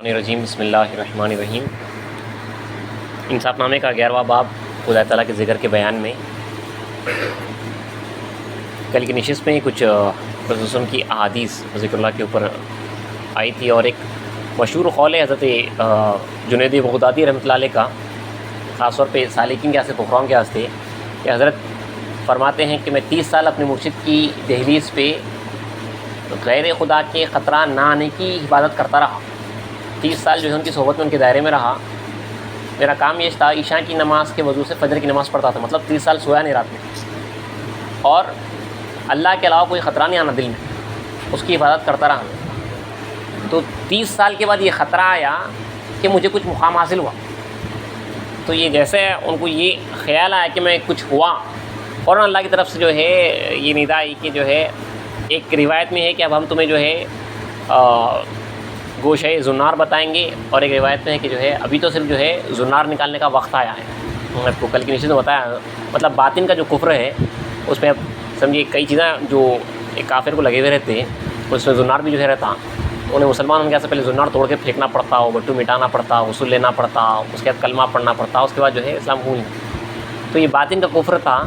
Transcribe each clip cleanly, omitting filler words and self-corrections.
رجیم بسم اللہ الرحمن الرحیم۔ انصاف نامے کا 11واں باب خدا تعالیٰ کے ذکر کے بیان میں کل کی نشست میں کچھ خصوصاً کی احادیث ذکر اللہ کے اوپر آئی تھی، اور ایک مشہور قول ہے حضرت جنید بغدادی رحمۃ اللہ علیہ کا، خاص طور پہ سالکین کے واسطے، فقراؤں کے واسطے، کہ حضرت فرماتے ہیں کہ میں 30 سال اپنے مرشد کی دہلیز پہ غیر خدا کے خطرہ نہ آنے کی حفاظت کرتا رہا۔ 30 سال جو ہے ان کی صحبت میں، ان کے دائرے میں رہا۔ میرا کام یہ تھا، عشاء کی نماز کے وضو سے فجر کی نماز پڑھتا تھا، مطلب 30 سال سویا نہیں رات میں، اور اللہ کے علاوہ کوئی خطرہ نہیں آنا دل میں، اس کی حفاظت کرتا رہا۔ تو 30 سال کے بعد یہ خطرہ آیا کہ مجھے کچھ مقام حاصل ہوا، تو یہ جیسے ان کو یہ خیال آیا کہ میں کچھ ہوا، فوراً اللہ کی طرف سے جو ہے یہ ندا آئی کہ جو ہے، ایک روایت میں ہے کہ اب ہم تمہیں جو ہے گوشہ زنار بتائیں گے، اور ایک روایت میں ہے کہ جو ہے ابھی تو صرف جو ہے زنار نکالنے کا وقت آیا ہے۔ میں آپ کو کل کی نشست میں بتایا، مطلب باطن کا جو کفر ہے اس میں اب سمجھیے کئی چیزیں جو ایک کافر کو لگے ہوئے رہتے ہیں، اس میں زنار بھی جو ہے رہتا، انہیں مسلمان ہونے سے پہلے زنار توڑ کے پھینکنا پڑتا، وہ بٹو مٹانا پڑتا، غسل لینا پڑتا، اس کے بعد کلمہ پڑھنا پڑتا، اس کے بعد جو ہے اسلام قبول نہیں۔ تو یہ باطن کا کفر تھا،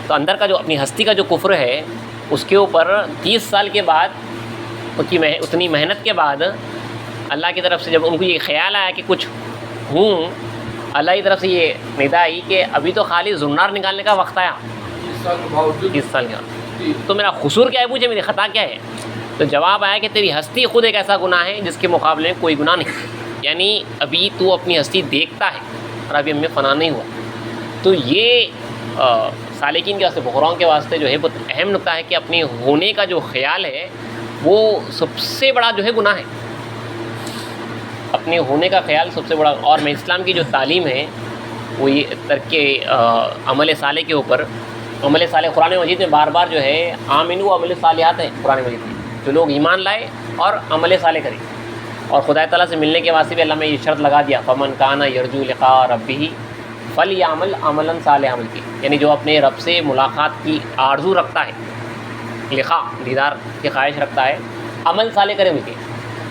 تو اندر کا جو اپنی ہستی کا جو کفر ہے اس کے اوپر 30 سال کے بعد اتنی محنت کے بعد اللہ کی طرف سے جب ان کو یہ خیال آیا کہ کچھ ہوں، اللہ کی طرف سے یہ ندا آئی کہ ابھی تو خالی زنار نکالنے کا وقت آیا 30 سال کے بعد، تو میرا قصور کیا ہے، پوچھے میری خطا کیا ہے؟ تو جواب آیا کہ تیری ہستی خود ایک ایسا گناہ ہے جس کے مقابلے میں کوئی گناہ نہیں، یعنی ابھی تو اپنی ہستی دیکھتا ہے اور ابھی ہم میں فنا نہیں ہوا۔ تو یہ سالکین کے واسطے، فقراؤں کے واسطے جو ہے بہت اہم نقطہ ہے کہ اپنے ہونے کا جو خیال ہے وہ سب سے بڑا جو ہے گناہ ہے، اپنے ہونے کا خیال سب سے بڑا۔ اور میں اسلام کی جو تعلیم ہے وہ یہ ترک عمل صالح کے اوپر، عمل صالح قرآن مجید میں بار بار جو ہے آمنو عمل صالحات ہیں قرآن مجید میں، جو لوگ ایمان لائے اور عمل صالح کریں، اور خدا تعالیٰ سے ملنے کے واسطے بھی اللہ نے یہ شرط لگا دیا، فمن کان یرجو لقاء ربہ فلیعمل عملا صالحا، عمل کی، یعنی جو اپنے رب سے ملاقات کی آرزو رکھتا ہے، لقاء دیدار کی خواہش رکھتا ہے، عمل صالح کرے مل کے۔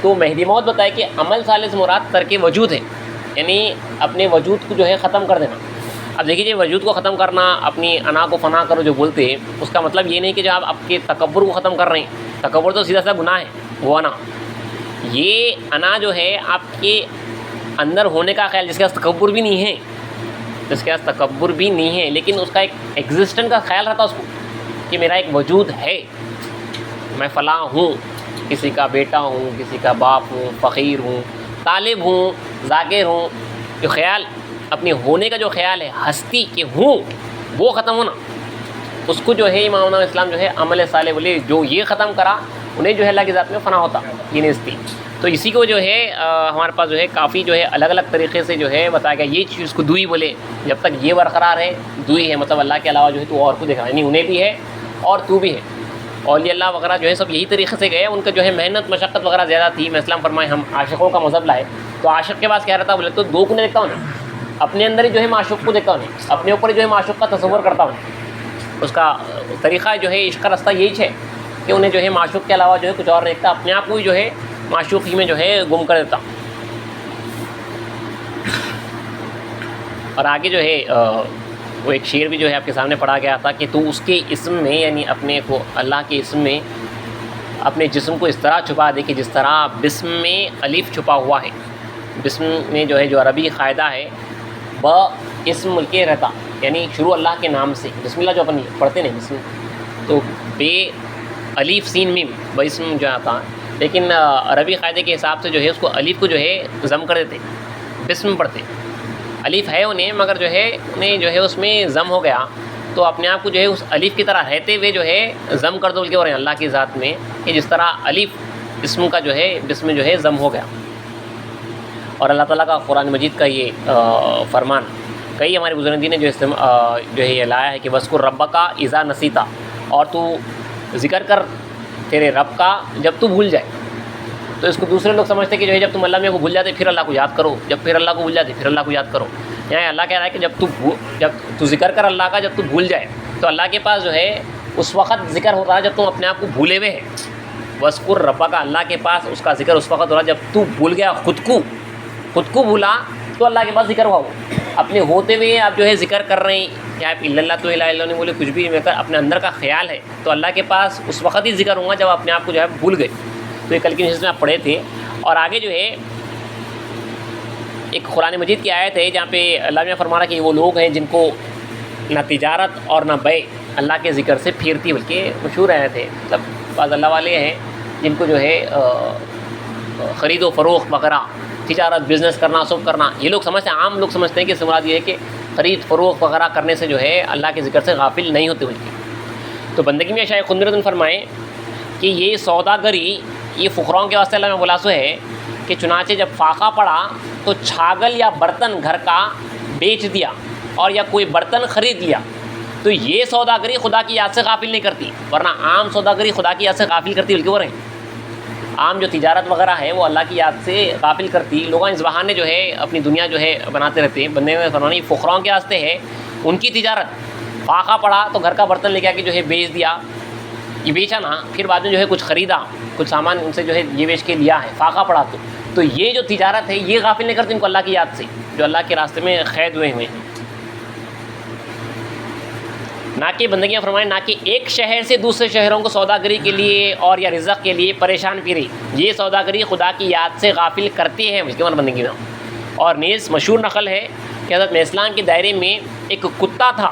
تو مہدی موعود بتائے کہ عمل صالح سے مراد ترک وجود ہے، یعنی اپنے وجود کو جو ہے ختم کر دینا۔ اب دیکھیے، وجود کو ختم کرنا، اپنی انا کو فنا کرو جو بولتے ہیں، اس کا مطلب یہ نہیں کہ جو آپ کے تکبر کو ختم کر رہے ہیں، تکبر تو سیدھا سیدھا گناہ ہے، وہ انا، یہ انا جو ہے آپ کے اندر ہونے کا خیال، جس کے پاس تکبر بھی نہیں ہے، جس کے پاس تکبر بھی نہیں ہے لیکن اس کا ایک ایگزسٹنس کا خیال رہتا اس کو کہ میرا ایک وجود ہے، میں فلاں ہوں، کسی کا بیٹا ہوں، کسی کا باپ ہوں، فقیر ہوں، طالب ہوں، ذاکر ہوں، جو خیال اپنے ہونے کا جو خیال ہے، ہستی کہ ہوں، وہ ختم ہونا، اس کو جو ہے امام اسلام جو ہے عمل صالح بولے، جو یہ ختم کرا انہیں جو ہے اللہ کی ذات میں فنا ہوتا، یہ نہیں ہستی۔ تو اسی کو جو ہے ہمارے پاس جو ہے کافی جو ہے الگ الگ طریقے سے جو ہے بتایا گیا، یہ چیز کو دوئی بولے، جب تک یہ برقرار ہے دوئی ہے، مطلب اللہ کے علاوہ جو ہے تو اور کو دیکھا، یعنی انہیں بھی ہے اور تو بھی ہے۔ اولیاء اللہ وغیرہ جو ہے سب یہی طریقے سے گئے، ان کا جو ہے محنت مشقت وغیرہ زیادہ تھی۔ میں اسلام فرمائے ہم عاشقوں کا مذہب لائے، تو عاشق کے پاس کیا رہتا بولے تو دو کو نہیں دیکھتا ہوں، اپنے اندر ہی جو ہے معشوق کو دیکھتا ہوں، اپنے اوپر ہی جو ہے معشوق کا تصور کرتا ہوں۔ اس کا طریقہ جو ہے عشق کا راستہ یہی ہے کہ انہیں جو ہے معشوق کے علاوہ جو ہے کچھ اور نہیں دیکھتا، اپنے آپ کو ہی جو ہے معشوق ہی میں جو ہے گم کر دیتا۔ اور آگے جو ہے وہ ایک شعر بھی جو ہے آپ کے سامنے پڑھا گیا تھا کہ تو اس کے اسم میں، یعنی اپنے کو اللہ کے اسم میں اپنے جسم کو اس طرح چھپا دے کہ جس طرح بسم میں الف چھپا ہوا ہے، بسم میں جو ہے جو عربی قاعدہ ہے ب اسم مل کے رہتا، یعنی شروع اللہ کے نام سے، بسم اللہ جو اپن پڑھتے نہیں بسم، تو بے الف سین میم بسم جو آتا، لیکن عربی قاعدے کے حساب سے جو ہے اس کو الف کو جو ہے ضم کر دیتے، بسم پڑھتے، الف ہے انہیں مگر جو ہے انہیں جو ہے اس میں ضم ہو گیا، تو اپنے آپ کو جو ہے اس الف کی طرح رہتے ہوئے جو ہے ضم کر دو بول کے اور اللہ کی ذات میں کہ جس طرح الف اسم کا جو ہے بسم جو ہے ضم ہو گیا۔ اور اللہ تعالیٰ کا قرآن مجید کا یہ فرمان کئی ہمارے بزرگین نے جو ہے یہ لایا ہے کہ وذکر ربک اذا نسیتا، اور تو ذکر کر تیرے رب کا جب تو بھول جائے۔ تو اس کو دوسرے لوگ سمجھتے کہ جو ہے جب تم اللہ میں کو بھول جاتے پھر اللہ کو یاد کرو، جب پھر اللہ کو بھول جاتے پھر اللہ کو یاد کرو۔ یہاں اللہ کہہ رہا ہے کہ جب تو ذکر کر اللہ کا جب تو بھول جائے، تو اللہ کے پاس جو ہے اس وقت ذکر ہوتا ہے جب تم اپنے آپ کو بھولے ہوئے ہیں، وَاذْكُرْ رَبَّكَ، اللہ کے پاس اس کا ذکر اس وقت ہو رہا جب تو بھول گیا خود کو بھولا تو اللہ کے پاس ذکر ہوا وہ اپنے ہوتے ہوئے آپ جو ہے ذکر کر رہے ہیں، کیا آپ الا اللہ تو الہ الا نہیں بولے کچھ بھی نہیں کر اپنے اندر کا خیال ہے تو اللہ کے پاس اس وقت ہی ذکر ہوگا جب اپنے آپ کو جو ہے بھول گئے. تو یہ کل کی نشست میں آپ پڑھے تھے. اور آگے جو ہے ایک قرآن مجید کی آیت ہے جہاں پہ اللہ نے فرمایا کہ وہ لوگ ہیں جن کو نہ تجارت اور نہ بے اللہ کے ذکر سے پھیرتی، بلکہ مشہور آیت ہے. مطلب بعض اللہ والے ہیں جن کو جو ہے خرید و فروخت وغیرہ، تجارت بزنس کرنا سب کرنا، یہ لوگ سمجھتے ہیں، عام لوگ سمجھتے ہیں کہ اس سے مراد یہ ہے کہ خرید فروخت وغیرہ کرنے سے جو ہے اللہ کے ذکر سے غافل نہیں ہوتے بلکہ. تو بندگی میں شاید خود میرے فرمائیں کہ یہ سوداگری یہ فقراؤں کے واسطے اللہ میں بولا سو ہے کہ چنانچہ جب فاقہ پڑا تو چھاگل یا برتن گھر کا بیچ دیا اور یا کوئی برتن خرید لیا، تو یہ سوداگری خدا کی یاد سے غافل نہیں کرتی، ورنہ عام سوداگری خدا کی یاد سے غافل کرتی بلکہ وہ رہیں. عام جو تجارت وغیرہ ہے وہ اللہ کی یاد سے غافل کرتی. لوگ اس بہانے جو ہے اپنی دنیا جو ہے بناتے رہتے ہیں. بندے میں فرمانا یہ فقراؤں کے واسطے ہے، ان کی تجارت فاقہ پڑا تو گھر کا برتن لے کے آ کے جو ہے بیچ دیا، یہ بیچا نا، پھر بعد میں جو ہے کچھ خریدا، کچھ سامان ان سے جو ہے یہ بیچ کے لیا ہے، فاقہ پڑا تو یہ جو تجارت ہے یہ غافل نہیں کرتی ان کو اللہ کی یاد سے، جو اللہ کے راستے میں قید ہوئے ہیں. نہ کہ بندگیاں فرمائیں نہ کہ ایک شہر سے دوسرے شہروں کو سوداگری کے لیے اور یا رزق کے لیے پریشان پھرے، یہ سوداگری خدا کی یاد سے غافل کرتی ہے اس کے من بندگی میں. اور نیز مشہور نقل ہے کہ حضرت اسلام کے دائرے میں ایک کتا تھا،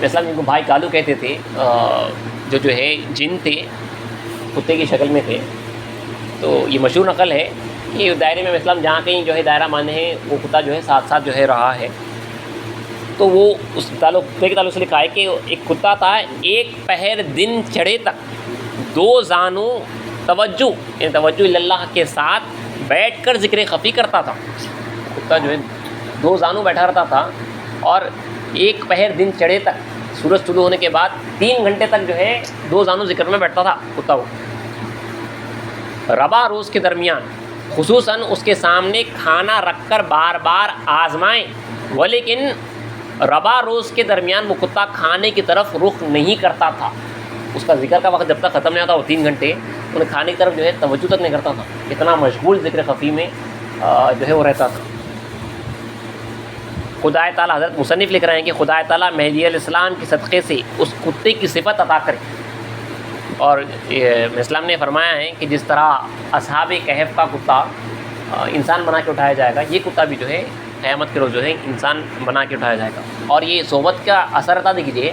اسلام جن کو بھائی کالو کہتے تھے، جو ہے جن تھے کتے کی شکل میں تھے. تو یہ مشہور نقل ہے کہ دائرے میں اسلام جہاں کہیں جو ہے دائرہ مانے ہیں وہ کتا جو ہے ساتھ ساتھ جو ہے رہا ہے. تو وہ اس کتے کے تعلق سے لکھا ہے کہ ایک کتا تھا، ایک پہر دن چڑھے تک دو زانوں توجہ یعنی توجہ اللہ کے ساتھ بیٹھ کر ذکر خفی کرتا تھا. کتا جو ہے دو زانوں بیٹھا رہتا تھا اور ایک پہر دن چڑھے تک سورج طلوع ہونے کے بعد 3 گھنٹے تک جو ہے دو زانوں ذکر میں بیٹھتا تھا کتا. وہ ربا روز کے درمیان خصوصاً اس کے سامنے کھانا رکھ کر بار بار آزمائیں، ولیکن ربا روز کے درمیان وہ کتا کھانے کی طرف رخ نہیں کرتا تھا. اس کا ذکر کا وقت جب تک ختم نہیں ہوتا وہ 3 گھنٹے انہیں کھانے کی طرف جو ہے توجہ تک نہیں کرتا تھا، اتنا مشغول ذکر خفی میں جو ہے وہ رہتا تھا. خدا تعالیٰ حضرت مصنف لکھ رہے ہیں کہ خدا تعالیٰ مہدی علیہ السلام کے صدقے سے اس کتے کی صفت عطا کرے. اور اسلام نے فرمایا ہے کہ جس طرح اصحاب کہف کا کتا انسان بنا کے اٹھایا جائے گا، یہ کتا بھی جو ہے قیامت کے روز جو ہے انسان بنا کے اٹھایا جائے گا. اور یہ صحبت کا اثر عطا دیکھیے،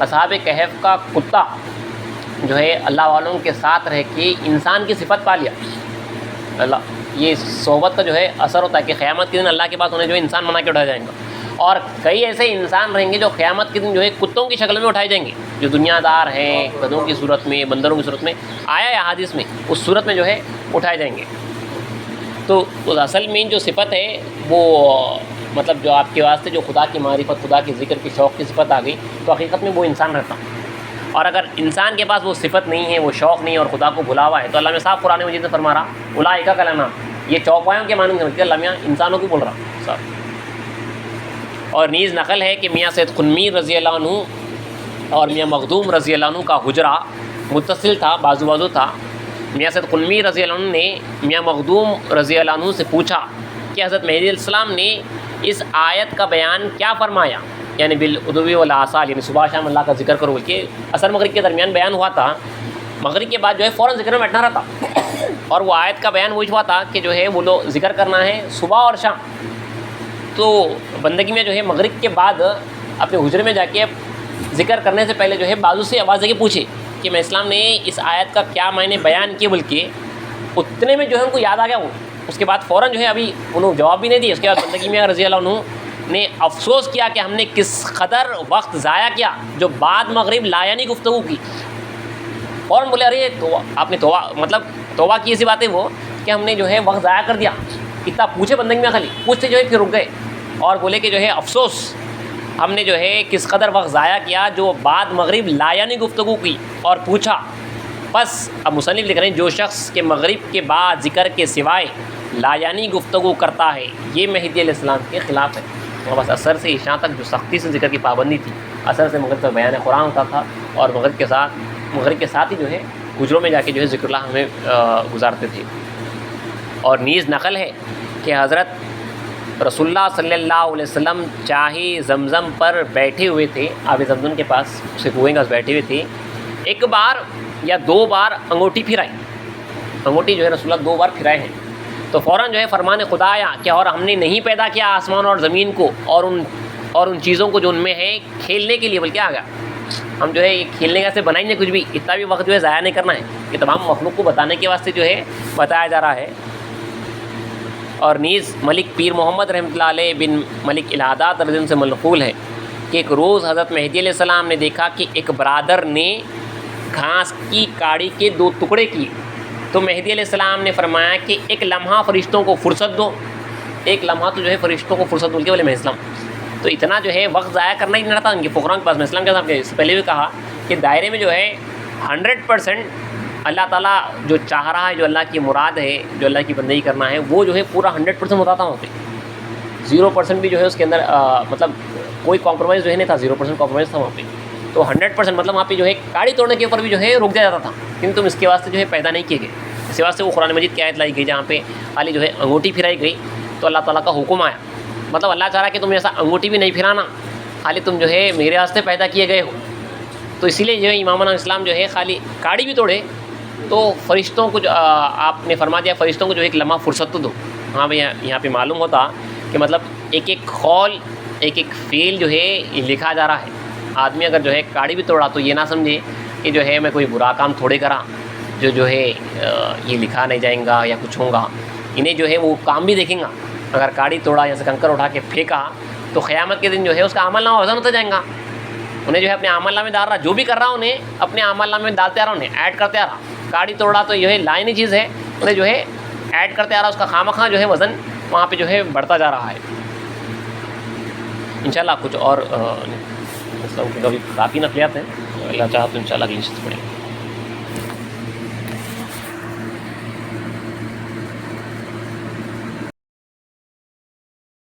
اصحاب کہف کا کتا جو ہے اللہ والوں کے ساتھ رہ کے انسان کی صفت پا لیا. یہ صحبت کا جو ہے اثر ہوتا ہے کہ قیامت کے دن اللہ کے پاس انہیں جو ہے انسان بنا کے اٹھایا جائے گا. اور کئی ایسے انسان رہیں گے جو قیامت کے دن جو ہے کتوں کی شکل میں اٹھائے جائیں گے، جو دنیا دار ہیں، گدھوں کی صورت میں، بندروں کی صورت میں، آیا ہے احادیث میں، اس صورت میں جو ہے اٹھائے جائیں گے. تو اصل میں جو صفت ہے وہ مطلب جو آپ کے واسطے جو خدا کی معرفت، خدا کے ذکر کی شوق کی صفت آ گئی تو حقیقت میں وہ انسان رہتا. اور اگر انسان کے پاس وہ صفت نہیں ہے، وہ شوق نہیں ہے اور خدا کو بھلا ہوا ہے، تو اللہ میں صاف قرآن مجید میں فرما رہا اولئک کا نام، یہ چوپایوں کے معنی میں اللہ میاں انسانوں کو بول رہا صاحب. اور نیز نقل ہے کہ میاں سید قنمیر رضی اللہ عنہ اور میاں مخدوم رضی اللہ عنہ کا حجرہ متصل تھا، بازو بازو تھا. میاں سید قنمیر رضی اللہ عنہ نے میاں مخدوم رضی اللہ عنہ سے پوچھا کہ حضرت مہدی علیہ السلام نے اس آیت کا بیان کیا فرمایا، یعنی بالعدو والآصال، یعنی صبح شام اللہ کا ذکر کرو کہ عصر مغرب کے درمیان بیان ہوا تھا. مغرب کے بعد جو ہے فوراً ذکر میں بیٹھنا رہتا، اور وہ آیت کا بیان وہی ہوا تھا کہ جو ہے وہ لوگ ذکر کرنا ہے صبح اور شام. تو بندگی میں جو ہے مغرب کے بعد اپنے حجرے میں جا کے ذکر کرنے سے پہلے جو ہے بازو سے آواز دے کے پوچھے کہ میں اسلام نے اس آیت کا کیا معنی بیان کیے، بلکہ اتنے میں جو ہے ان کو یاد آ گیا. وہ اس کے بعد فوراً جو ہے ابھی انہوں جواب بھی نہیں دی. اس کے بعد بندگی میں رضی اللہ عنہ نے افسوس کیا کہ ہم نے کس قدر وقت ضائع کیا جو بعد مغرب لایانی گفتگو کی. فوراً بولے ارے تو آپ نے توبہ کی ایسی بات ہے وہ کہ ہم نے جو ہے وقت ضائع کر دیا. اتنا پوچھے بندگی میں خالی پوچھتے جو ہے پھر رک گئے اور بولے کہ جو ہے افسوس ہم نے جو ہے کس قدر وقت ضائع کیا جو بعد مغرب لایانی گفتگو کی اور پوچھا. بس اب مصنف لکھ رہے ہیں جو شخص کے مغرب کے بعد ذکر کے سوائے لایانی گفتگو کرتا ہے یہ مہدی علیہ السلام کے خلاف ہے. بس عصر سے عشاء تک جو سختی سے ذکر کی پابندی تھی، عصر سے مغرب تک بیان قرآن ہوتا تھا اور مغرب کے ساتھ ہی جو ہے حجروں میں جا کے جو ہے ذکر اللہ ہمیں گزارتے تھے. اور نیز نقل ہے کہ حضرت رسول اللہ صلی اللہ علیہ وسلم چاہے زمزم پر بیٹھے ہوئے تھے، آب زمزم کے پاس، اسے کنویں کے پاس بیٹھے ہوئے تھے، ایک بار یا دو بار انگوٹھی پھرائی، انگوٹھی جو ہے رسول اللہ 2 بار پھرائے ہیں، تو فوراً جو ہے فرمان خدا آیا کہ اور ہم نے نہیں پیدا کیا آسمان اور زمین کو اور ان چیزوں کو جو ان میں ہے کھیلنے کے لیے، بلکہ آگا ہم جو ہے یہ کھیلنے کا سے بنائیں گے کچھ بھی، اتنا بھی وقت جو ہے ضائع نہیں کرنا ہے، یہ تمام مخلوق کو بتانے کے واسطے جو ہے بتایا جا رہا ہے. اور نیز ملک پیر محمد رحمۃ اللہ علیہ بن ملک الہادات رضی اللہ عنہ سے منقول ہے کہ ایک روز حضرت مہدی علیہ السلام نے دیکھا کہ ایک برادر نے گھاس کی کاڑی کے 2 ٹکڑے کیے، تو مہدی علیہ السلام نے فرمایا کہ ایک لمحہ فرشتوں کو فرصت دو، ایک لمحہ تو جو ہے فرشتوں کو فرصت دو کے بولے میں اسلام. تو اتنا جو ہے وقت ضائع کرنا ہی نہیں رہتا ان کے فقراء کے پاس. میں اسلام کے ساتھ اس سے پہلے بھی کہا کہ دائرے میں جو ہے 100% اللہ تعالیٰ جو چاہ رہا ہے، جو اللہ کی مراد ہے، جو اللہ کی بندگی کرنا ہے، وہ جو ہے پورا 100% ہوتا تھا وہاں پہ. 0% بھی جو ہے اس کے اندر مطلب کوئی کمپرومائز جو ہے نہیں تھا، 0% کمپرومائز تھا وہاں پہ. تو 100% مطلب وہاں پہ جو ہے کاڑی توڑنے کے اوپر بھی جو ہے رک جایا جاتا تھا، کیونکہ تم اس کے واسطے جو ہے پیدا نہیں کیے گئے. اسی واسطے وہ قرآن مجید کی آیت لائی گئی جہاں پہ خالی جو ہے انگوٹھی پھرائی گئی تو اللہ تعالیٰ کا حکم آیا. مطلب اللہ چاہ رہا ہے کہ تم ایسا انگوٹھی بھی نہیں پھرانا، خالی تم جو ہے میرے واسطے پیدا کیے گئے ہو. تو اسی لیے جو ہے امامنا اسلام جو ہے خالی کاڑی بھی توڑے تو فرشتوں کو جو آپ نے فرما دیا فرشتوں کو جو ایک لمحہ فرصت تو دو. ہاں بھئی یہاں پہ معلوم ہوتا کہ مطلب ایک ایک قول، ایک ایک فعل جو ہے یہ لکھا جا رہا ہے. آدمی اگر جو ہے کاڑی بھی توڑا تو یہ نہ سمجھے کہ جو ہے میں کوئی برا کام تھوڑے کرا جو ہے یہ لکھا نہیں جائیں گا یا کچھ ہوگا. انہیں جو ہے وہ کام بھی دیکھیں گا. اگر کاڑی توڑا یا کنکر اٹھا کے پھینکا تو قیامت کے دن جو ہے اس کا عمل نامہ وزن ہوتا جائیں گا. انہیں جو ہے اپنے عمل نامے ڈال رہا، جو بھی کر رہا انہیں اپنے عمل نامے میں ڈالتے آ رہا، انہیں ایڈ کرتے آ رہا. کاڑی توڑا تو یہ ہے لائنی چیز ہے، انہیں جو ہے ایڈ کرتے آ رہا، اس کا خواہ جو ہے وزن وہاں پہ جو ہے بڑھتا جا رہا ہے. انشاءاللہ کچھ اور کبھی کافی نفلیات ہیں، اللہ چاہا تو انشاءاللہ اگلی نشست پڑھیں گے.